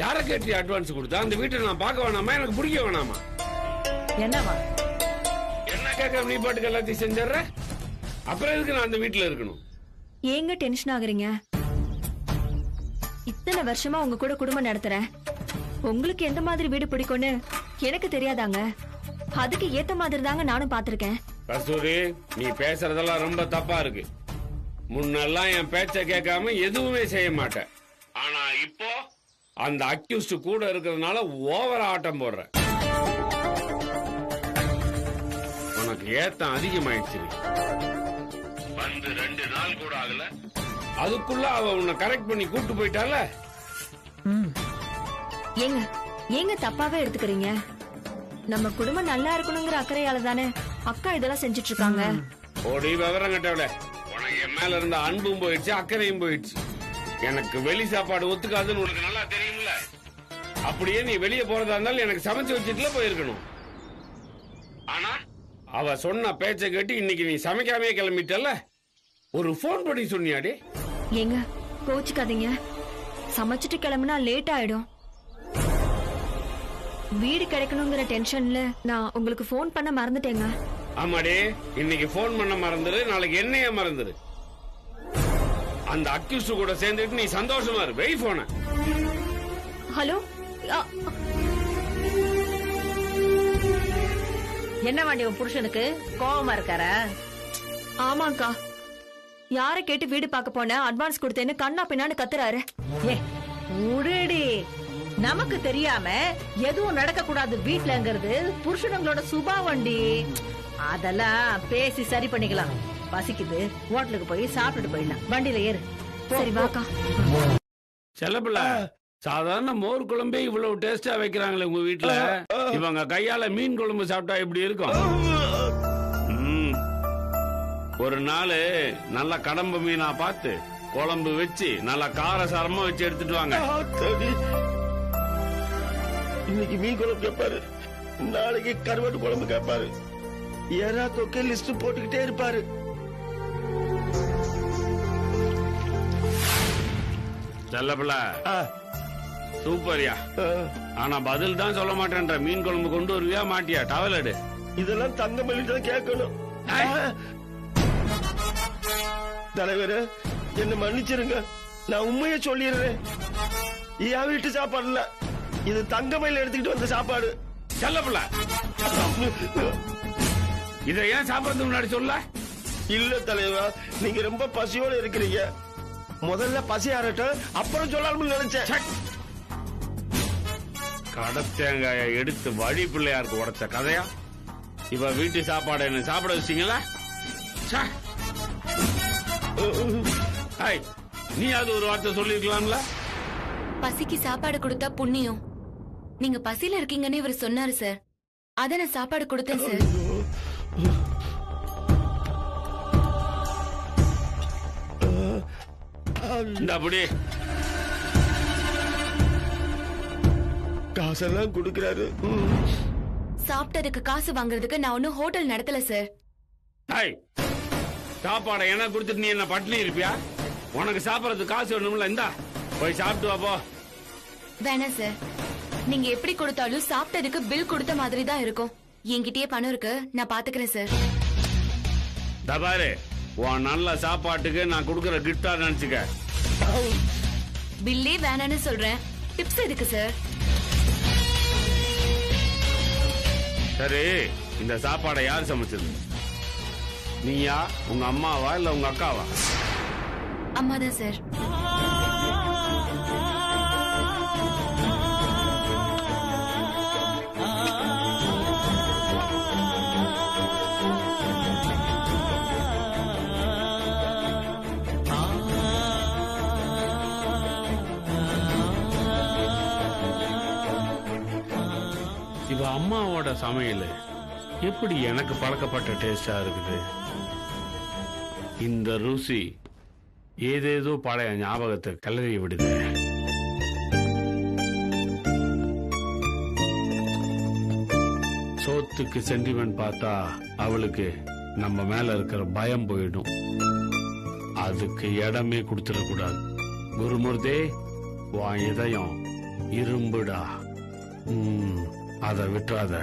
யார கேட்டு அட்வான்ஸ் கொடுத்தா? அந்த வீட்டை நான் பார்க்க வேணாமா? எனக்கு பிடிக்க வேணாமா? என்னவா? என்ன கேட்க நீ பாட்டுக்கு எல்லாத்தையும் செஞ்சிடற? அப்புறம் எதுக்கு நான் அந்த வீட்டுல இருக்கணும்? ஏங்க டென்ஷன் ஆகுறீங்க? இத்தனை வருஷமா உங்க கூட குடும்பம் நடத்துறேன். உங்களுக்கு எந்த மாதிரி வீடு பிடிக்கும்னு எனக்கு தெரியாதாங்க? அதுக்கு ஏத்த மாதிரி தாங்க நானும் பாத்திருக்கேன். கஸ்தூரி, நீ பேசுறதெல்லாம் ரொம்ப தப்பா இருக்கு. முன்னெல்லாம் என் பேச்ச கேட்காம எதுவுமே செய்ய மாட்டேன். ஆனா இப்போ அந்த அக்யூஸ்ட் கூட இருக்கிறதுனால ஓவர ஆட்டம் போடுற. உனக்கு ஏத்தம் அதிகமாயிடுச்சு. வந்து 2 நாள் கூட ஆகல, அதுக்குள்ள அவ உன்னை கரெக்ட் பண்ணி கூட்டு போயிட்டால. ஏங்க ஏங்க தப்பாவே எடுத்துக்கிறீங்க? நம்ம குடும்பம் நல்லா இருக்கணுங்கிற அக்கறையால தானே அக்கா இதெல்லாம் செஞ்சுட்டு இருக்காங்க. ஓடி விவரம் கட்டவள, உனக்கு என் மேல இருந்த அன்பும் போயிடுச்சு, அக்கறையும் போயிடுச்சு. எனக்கு வெளி சாப்பாடு ஒத்துக்காதுன்னு உனக்கு நல்லா தெரியும்ல. அப்படியே நீ வெளியே போறதா இருந்தாலும் எனக்கு சமைச்சு வச்சுட்டுல போயிருக்கணும். ஆனா அவ சொன்ன பேச்ச கேட்டு இன்னைக்கு நீ சமைக்காமே கிளம்பிட்டல. ஒரு போன் பண்ணி சொன்னியாடி? ஏங்க கோச்சுக்காதீங்க, சமைச்சிட்டு கிளம்புனா லேட் ஆயிடும். வீடு கிடைக்கணுங்கிற டென்ஷன்ல நான் உங்களுக்கு போன் பண்ண மறந்துட்டேங்க. ஆமாடி, இன்னைக்கு போன் பண்ண மறந்துரு, நாளைக்கு என்னைய மறந்துரு. அந்த அக்யூஸ்ட் கூட சேர்ந்துட்டு நீ சந்தோஷமா இரு. வெய் போன. ஹலோ, என்ன வாண்டி உன் புருஷனுக்கு கோவமா இருக்காரா? ஆமாக்கா, யார கேட்டு வீடு பார்க்க போன அட்வான்ஸ் கொடுத்தேன்னு கண்ணா பின்னான்னு கத்துறாரு. ஏ உடடி, நமக்கு தெரியாம எதுவும் நடக்க கூடாது வீட்டுலங்கிறது புருஷனுங்களோட சுபாவண்டி. அதெல்லாம் பேசி சரி பண்ணிக்கலாம். பசிக்குது, ஹோட்டலுக்கு போய் சாப்பிட்டுட்டு போயிடலாம். வண்டியில ஏறு. சரி வாக்கா. செல்லப்பிள்ள, சாதாரண மோர் குழம்பே இவ்வளவு டேஸ்டா வைக்கிறாங்களே உங்க வீட்டுல, இவங்க கையால மீன் குழம்பு சாப்பிட்டா எப்படி இருக்கும்? ஒரு நாள் நல்ல கடம்பு மீனா பார்த்து குழம்பு வச்சு நல்ல காரசாரமா வச்சு எடுத்துட்டு வாங்க. இன்னைக்கு மீன் குழம்பு கேட்பாரு, நாளைக்கு கருவாட்டு குழம்பு கேட்பாரு, ஏறா தொக்கை லிஸ்ட் போட்டுக்கிட்டே இருப்பாரு. செல்லப்பிள்ள சூப்பர்யா. ஆனா பதில் தான் சொல்ல மாட்டேன்ற. மீன் குழம்பு கொண்டு வருவியா மாட்டியா? டவல் எடு. இதெல்லாம் தங்கமல்லி தான் கேட்கணும். தலைவரே, என்ன மன்னிச்சிருங்க, நான் உண்மையை சொல்லிடுறேன். என் வீட்டு சாப்பாடு இல்ல, இது தங்கமயில எடுத்துக்கிட்டு வந்த சாப்பாடு. செல்லப்பிள்ள, இதை ஏன் சாப்பிடறதுக்கு முன்னாடி சொல்ல? இல்ல தலைவா, நீங்க ரொம்ப பசியோட இருக்கிறீங்க. முதல்ல பசி ஆறட்டும், அப்புறம் சொல்லலாம்னு நினைச்சேன். கடத்தேங்காய எடுத்து வழி பிள்ளையாருக்கு உடைச்ச கதையா? இவ வீட்டு சாப்பாடு என்ன சாப்பிட வச்சீங்களா? நீ அது ஒரு வார்த்தை சொல்லிருக்கலாம்ல. பசிக்கு சாப்பாடு கொடுத்தா புண்ணியம். நீங்க பசியில இருக்கீங்கன்னு இவர் சொன்னாரு சார். அத நான் சாப்பாடு கொடுத்தேன் சார். அப்படி காசெல்லாம் கொடுக்கிறாரு. சாப்பிட்டதுக்கு காசு வாங்குறதுக்கு நான் ஒன்னும் ஹோட்டல் நடத்தல சார். சாப்பாடை என்ன கொடுத்துட்டு நீ என்ன பட்டினி இருப்பியா? உனக்கு சாப்பிடறதுக்கு காசு வேணும்ல, இந்தா போய் சாப்பிட்டு வாப்போ. வேணாம் சார், நீங்க எப்படி கொடுத்தாலும் சாப்பிட்டதுக்கு பில் கொடுத்த மாதிரி தான் இருக்கும். என்கிட்டயே பணம் இருக்கு, நான் பாத்துக்கிறேன் சார். தபாரு, உன் நல்ல சாப்பாட்டுக்கு நான் கொடுக்கற கிஃப்டா நினைச்சுக்க. பில்லே வேணான்னு சொல்றேன், டிப்ஸ் எதுக்கு சார்? சரி, இந்த சாப்பாடை யார் சமைச்சது? நீயா, உங்க அம்மாவா இல்ல உங்க அக்காவா? அம்மா தான் சார். இவ அம்மாவோட சமையல் எப்படி எனக்கு பழக்கப்பட்ட டேஸ்டா இருக்குது? இந்த ருசி ஏதேதோ பழைய ஞாபகத்தை கலறி விடுது. சோத்துக்கு சென்டிமெண்ட் பார்த்தா அவளுக்கு நம்ம மேல இருக்கிற பயம் போயிடும். அதுக்கு இடமே கொடுத்துடக்கூடாது. குருமூர்த்தே, உன் இதயம் இரும்புடா, அதை விட்டுறாத.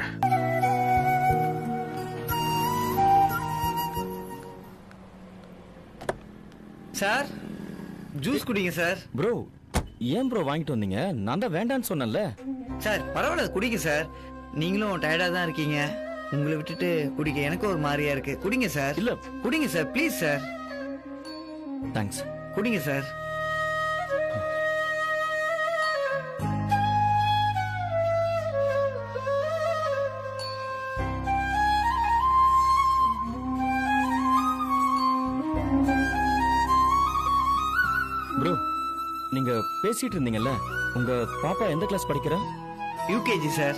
சார், ஜூஸ் குடிங்க சார். ப்ரோ, ஏன் ப்ரோ வாங்கிட்டு வந்தீங்க? நான் தான் வேண்டான்னு சொன்னேன்ல. சார் பரவாயில்ல, குடிங்க சார். நீங்களும் டயர்டா தான் இருக்கீங்க. உங்களை விட்டுட்டு குடிக்க எனக்கு ஒரு மாதிரியா இருக்கு. குடிங்க சார். இல்ல, குடிங்க சார், ப்ளீஸ் சார். தேங்க்ஸ். குடிங்க சார். ப்ரோ, நீங்க பேசிட்டு இருந்தீங்கல்ல, உங்க பாப்பா எந்த கிளாஸ் படிக்கிற? UKG sir.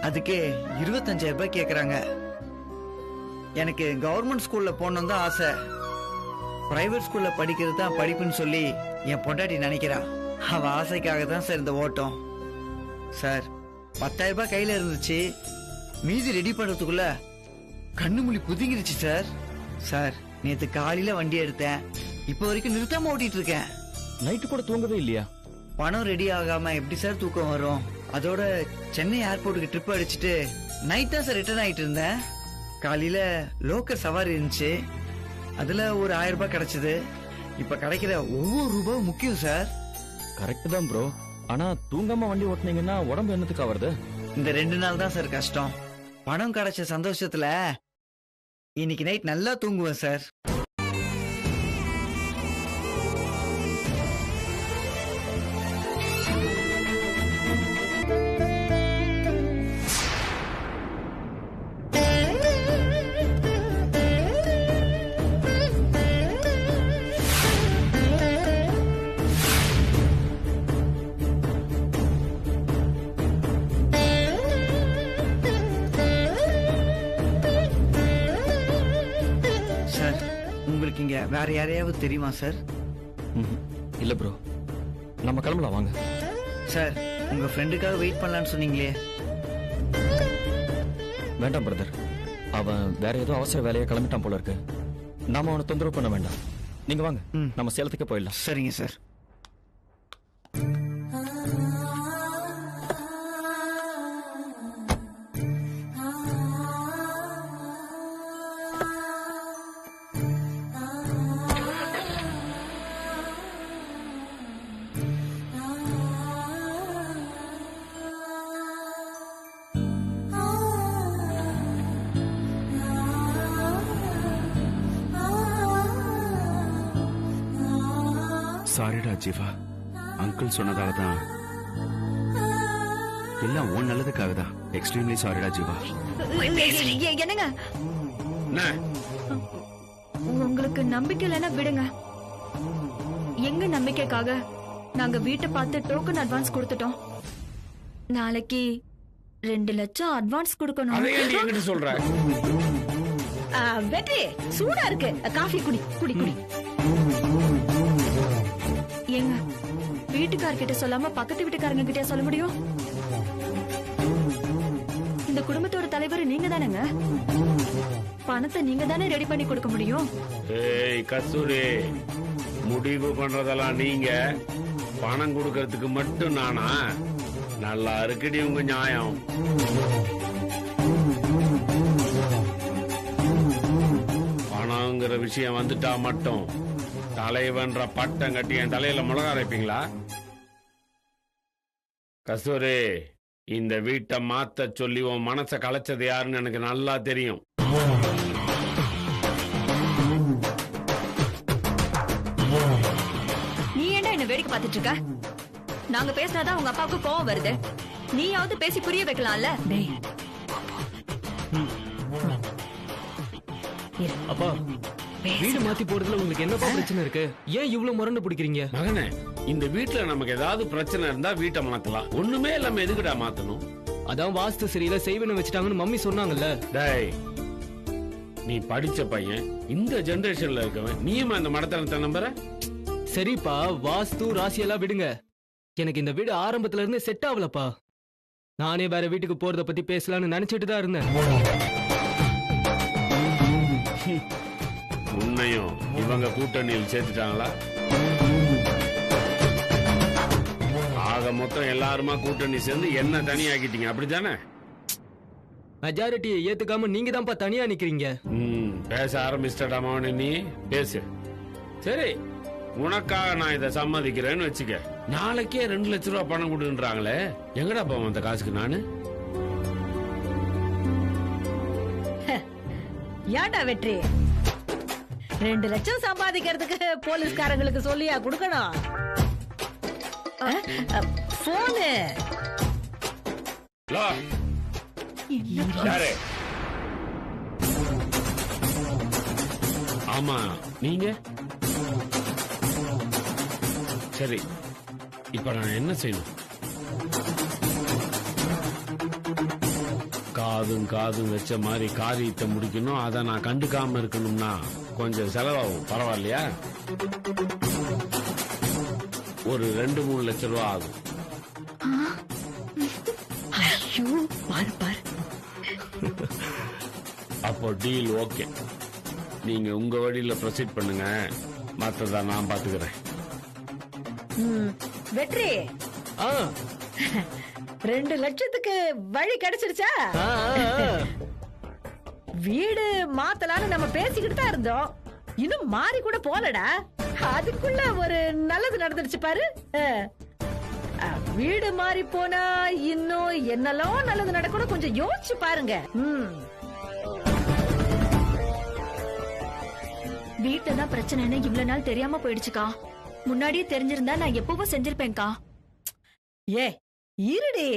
அதுக்கு 25,000 ரூபாய் கேக்குறாங்க. எனக்கு கவர்மெண்ட் ஸ்கூல்ல போகணும் தான் ஆசை. பிரைவேட் ஸ்கூல்ல படிக்கிறது தான் படிப்புன்னு சொல்லி என் பொண்டாட்டி நினைக்கிறா. அவ ஆசைக்காக தான் சார் இந்த ஓட்டம். சார், 10,000 ரூபாய் கையில இருந்துச்சு. மீதி ரெடி பண்றதுக்குள்ள கண்ணு மொழி புதுங்கிருச்சு சார். சார், நேத்து காலையில வண்டி எடுத்தேன். இப்ப வரைக்கும் நிறுத்தாம ஓட்டிட்டு இருக்கேன். நைட்டு கூட தூங்கவே இல்லையா? பணம் ரெடி ஆகாம எப்படி சார் தூக்கம் வரும்? அதோட சென்னை ஏர்போர்ட்டுக்கு ட்ரிப் அடிச்சுட்டு நைட் தான் சார் ரிட்டர்ன் ஆயிட்டு இருந்தேன். காலையில லோக்கல் சவாரி இருந்துச்சு. அதுல ஒரு 1000 ரூபாய் கிடைச்சது. இப்ப கிடைக்கிற ஒவ்வொரு ரூபாயும் முக்கியம் சார். கரெக்ட் தான் ப்ரோ. ஆனா தூங்காம வண்டி ஓட்டுனீங்கன்னா உடம்பு என்னத்துக்கு ஆவறது? இந்த 2 நாள் தான் சார் கஷ்டம். பணம் கிடைச்ச சந்தோஷத்துல இன்னைக்கு நைட் நல்லா தூங்குவேன் சார். இங்க வேற யாரையாவது தெரியுமா சார்? இல்ல ப்ரோ, நம்ம கிளம்பலாம் வாங்க. சார், உங்க ஃப்ரெண்டுக்காக வெயிட் பண்ணலாம்னு சொன்னீங்களே. வேண்டாம் பிரதர், அவன் வேற ஏதோ அவசர வேலையை கிளம்பிட்டான் போல இருக்கு. நாம அவனை தொந்தரவு பண்ண வேண்டாம். நீங்க வாங்க, நம்ம சேலத்துக்கு போயிடலாம். சரிங்க சார். சாரிடா ஜீவா, அங்கிள் சொன்னதால தான். எல்லாம் உன் நல்லதுக்காக தான். எக்ஸ்ட்ரீம்லி சாரிடா ஜீவா. என்னங்க, உங்களுக்கு நம்பிக்கை இல்லைன்னா விடுங்க. எங்க நம்பிக்கைக்காக நாங்க வீட்டை பார்த்து டோக்கன் அட்வான்ஸ் கொடுத்துட்டோம். நாளைக்கு 2 லட்சம் அட்வான்ஸ் கொடுக்கணும். சொல்ற வெற்றி, சூடா இருக்கு. காஃபி குடி குடி குடி. ஏங்க, வீட்டுக்காரர்கிட்ட சொல்லாம பக்கத்து வீட்டுக்காரங்க கிட்ட சொல்ல முடியும்? இந்த குடும்பத்தோட தலைவர் நீங்க தானேங்க. பணத்தை நீங்க தானே ரெடி பண்ணி கொடுக்க முடியும். ஏய் கஸ்தூரி, முடிவு பண்றதெல்லாம் நீங்க, பணம் கொடுக்கறதுக்கு மட்டும் நானா? நல்லா இருக்குடி உங்க நியாயம். பணங்கிற விஷயம் வந்துட்டா மட்டும் தலைவன்ற பட்டம் கட்டி என் தலையில மிளகா அரைப்பீங்களா? கஸ்தூரி, இந்த வீட்டை மாத்த சொல்லி உன் மனசை கலைச்சது யாருன்னு எனக்கு நல்லா தெரியும். நீ ஏன்டா என்ன வேடிக்கை பார்த்துட்டு இருக்க? நாங்க பேசினாதான் உங்க அப்பாவுக்கு கோவம் வருது. நீயாவது பேசி புரிய வைக்கலாம்ல. அப்பா வீடு மாத்தி போறதுல உங்களுக்கு என்னப்பா பிரச்சனை இருக்கு? ஏன் இவ்வளவு முரண்டு பிடிக்கிறீங்க? மகனே, இந்த வீட்டுல நமக்கு ஏதாவது பிரச்சனை இருந்தா வீட்டை மாத்தலாம். ஒண்ணுமே இல்லாம எதுக்குடா மாத்தணும்? அதான் வாஸ்து சரியில்லை செய்வன வச்சுட்டாங்கன்னு மம்மி சொன்னாங்கல்ல. டேய், நீ படிச்ச பையன், இந்த ஜெனரேஷன்ல இருக்கவன், நீயும் அந்த மடத்தனத்தை நம்புற? சரிப்பா, வாஸ்து ராசியெல்லாம் விடுங்க. எனக்கு இந்த வீடு ஆரம்பத்துல இருந்து செட் ஆகலப்பா. நானே வேற வீட்டுக்கு போறத பத்தி பேசலாம்னு நினைச்சிட்டு தான் இருந்தேன். உன்னையும் இவங்க கூட்டணியில் சேர்த்துட்டாங்களா? ஆக மொத்தம் எல்லாருமா கூட்டணி சேர்ந்து என்ன தனியாக்கிட்டீங்க, அப்படித்தானே? மெஜாரிட்டியை ஏத்துக்காம நீங்க தான்ப்பா தனியா நிக்கிறீங்க. பேச ஆரம்பிச்சிட்டா மகனே, நீ பேசு. சரி, உனக்காக நான் இதை சம்மதிக்கிறேன்னு வச்சுக்க. நாளைக்கே 2 லட்சம் ரூபாய் பணம் கொடுன்றாங்களே, எங்கடா போவோம் அந்த காசுக்கு? நானு ஏன்டா வெற்றி 2 லட்சம் சம்பாதிக்கிறதுக்கு போலீஸ்காரங்களுக்கு சொல்லியா கொடுக்கணும்? போனு யாரு? ஆமா, நீங்க? சரி, இப்ப நான் என்ன செய்யணும்? காதும் வச்ச மாதிரி காரியத்தை முடிக்கணும். அதை நான் கண்டுக்காம இருக்கணும்னா கொஞ்சம் செலவாகும். பரவாயில்லையா? ஒரு 2-3 லட்சம் ரூபாய் ஆகும். அப்போ டீல் ஓகே. நீங்க உங்க வழியில ப்ரொசீட் பண்ணுங்க, மற்றதா நான் பாத்துக்கிறேன். வெற்றி 2 லட்சத்துக்கு வழி கிடைச்சிருச்சா? வீடு மாத்தலான்னு நம்ம பேசிக்கிட்டு தான் இருந்தோம். இன்னும் மாறி கூட போலடா. அதுக்குள்ள ஒரு நல்லது நடந்துருச்சு பாரு. வீடு மாறி போனா இன்னும் என்னெல்லாம் நல்லது நடக்கணும் கொஞ்சம் யோசிச்சு பாருங்க. வீட்டுல தான் பிரச்சனைன்னு இவ்வளவு நாள் தெரியாம போயிடுச்சுக்கா. முன்னாடியே தெரிஞ்சிருந்தா நான் எப்பவும் செஞ்சிருப்பேன்க்கா. ஏ இருடி,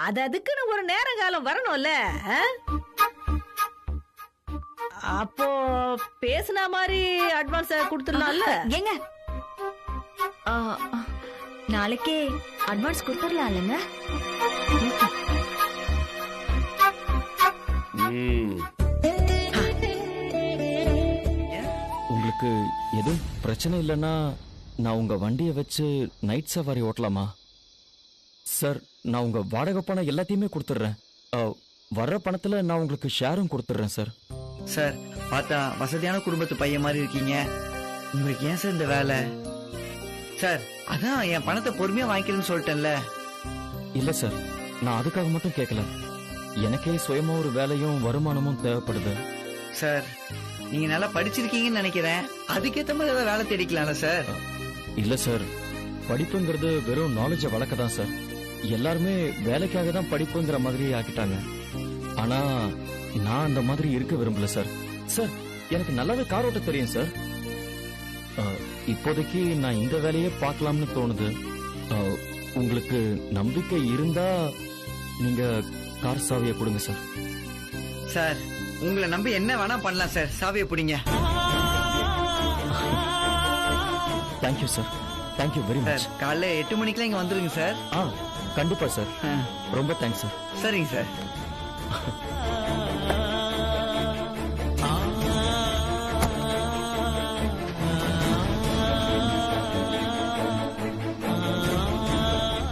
அதுக்குன்னு ஒரு நேர காலம் வரணும்ல. அப்போ பேசின மாதிரி அட்வான்ஸ் கொடுத்துடலாம்ல. ஏங்க, நாளைக்கே அட்வான்ஸ் கொடுத்துடலாம் இல்லைங்க? உங்களுக்கு எதுவும் பிரச்சனை இல்லைன்னா நான் உங்க வண்டியை வச்சு நைட் சவாரி ஓட்டலாமா? சார், நான் உங்க வாடகை பணம் எல்லாத்தையுமே கொடுத்துட்றேன். வர்ற பணத்துல நான் உங்களுக்கு ஷேரும் கொடுத்துட்றேன் சார். சார், பார்த்தா வசதியான குடும்பத்து பையன் மாதிரி இருக்கீங்க. உங்களுக்கு ஏன் சார் இந்த வேலை? சார், அதான் என் பணத்தை பொறுமையா வாங்கிக்கிறேன்னு சொல்லிட்டேன்ல. இல்ல சார், நான் அதுக்காக மட்டும் கேட்கல. எனக்கே சுயமா ஒரு வேலையும் வருமானமும் தேவைப்படுது. சார், நீங்க நல்லா படிச்சிருக்கீங்கன்னு நினைக்கிறேன். அதுக்கேற்ற மாதிரி ஏதாவது வேலை தேடிக்கலாம்ல சார்? இல்ல சார், படிப்புங்கிறது வெறும் நாலேஜை வளர்க்க தான் சார். எல்லாருமே வேலைக்காக தான் படிப்புங்கிற மாதிரி ஆக்கிட்டாங்க. ஆனா நான் அந்த மாதிரி இருக்க விரும்பல சார். சார், எனக்கு நல்லாவே கார் ஓட்ட தெரியும் சார். இப்போதைக்கு நான் இந்த வேலையே பார்க்கலாம்னு தோணுது. உங்களுக்கு நம்பிக்கை இருந்தா நீங்க கார் சாவியை கொடுங்க சார். சார், உங்களை நம்பி என்ன வேணா பண்ணலாம் சார். சாவியை பிடிங்க. Thank you sir, thank you very much. காலைல 8 மணிக்கெல்லாம் இங்க வந்துருங்க சார். கண்டிப்பா சார். ரொம்ப தேங்க்ஸ் சார். சரிங்க சார்.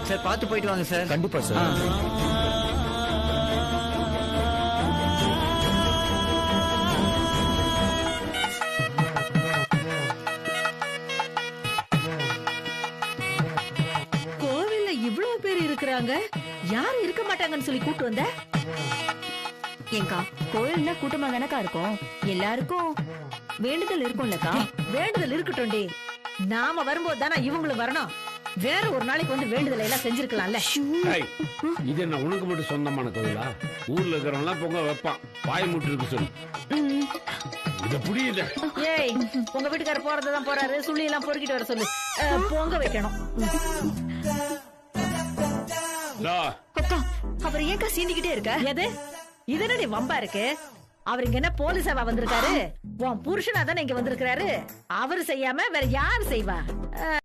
சார், பார்த்து போயிட்டு வாங்க சார். கண்டிப்பா சார். கோவில்ல இவ்வளவு பேர் இருக்கிறாங்க, யாரும் இருக்க மாட்டாங்கன்னு சொல்லி கூட்டு வந்த? ஏங்கா, கோயில்னா கூட்டமா தானக்கா இருக்கும். எல்லாருக்கும் வேண்டுதல் இருக்கும்லக்கா. வேண்டுதல் இருக்கட்டும் டி. நாம வரும்போது தானே இவங்களும் வரணும். வேற ஒரு நாளைக்கு வந்து வேண்டுதலை எல்லாம் செஞ்சிருக்கலாம்ல. ஏய், இது என்ன உனக்கு மட்டும் சொந்தமான கோயிலா? ஊர்ல இருக்கிறவங்க எல்லாம் பொங்க வைப்பான். வாய் மூட்டு இருக்கு சொல்லு. இத புரியுது. ஏய், உங்க வீட்டுக்காரர் போறதுதான் போறாரு, சுள்ளி எல்லாம் பொறுக்கிட்டு வர சொல்லு. பொங்க வைக்கணும். அக்கா, அவர் ஏன்க்கா சீண்டிக்கிட்டே இருக்க? எது இது என்னடி வம்பா இருக்கு? அவர் இங்க என்ன போலீஸாவா வந்திருக்காரு? உன் புருஷனா தானே இங்க வந்திருக்காரு. அவரு செய்யாம வேற யாரு செய்வா?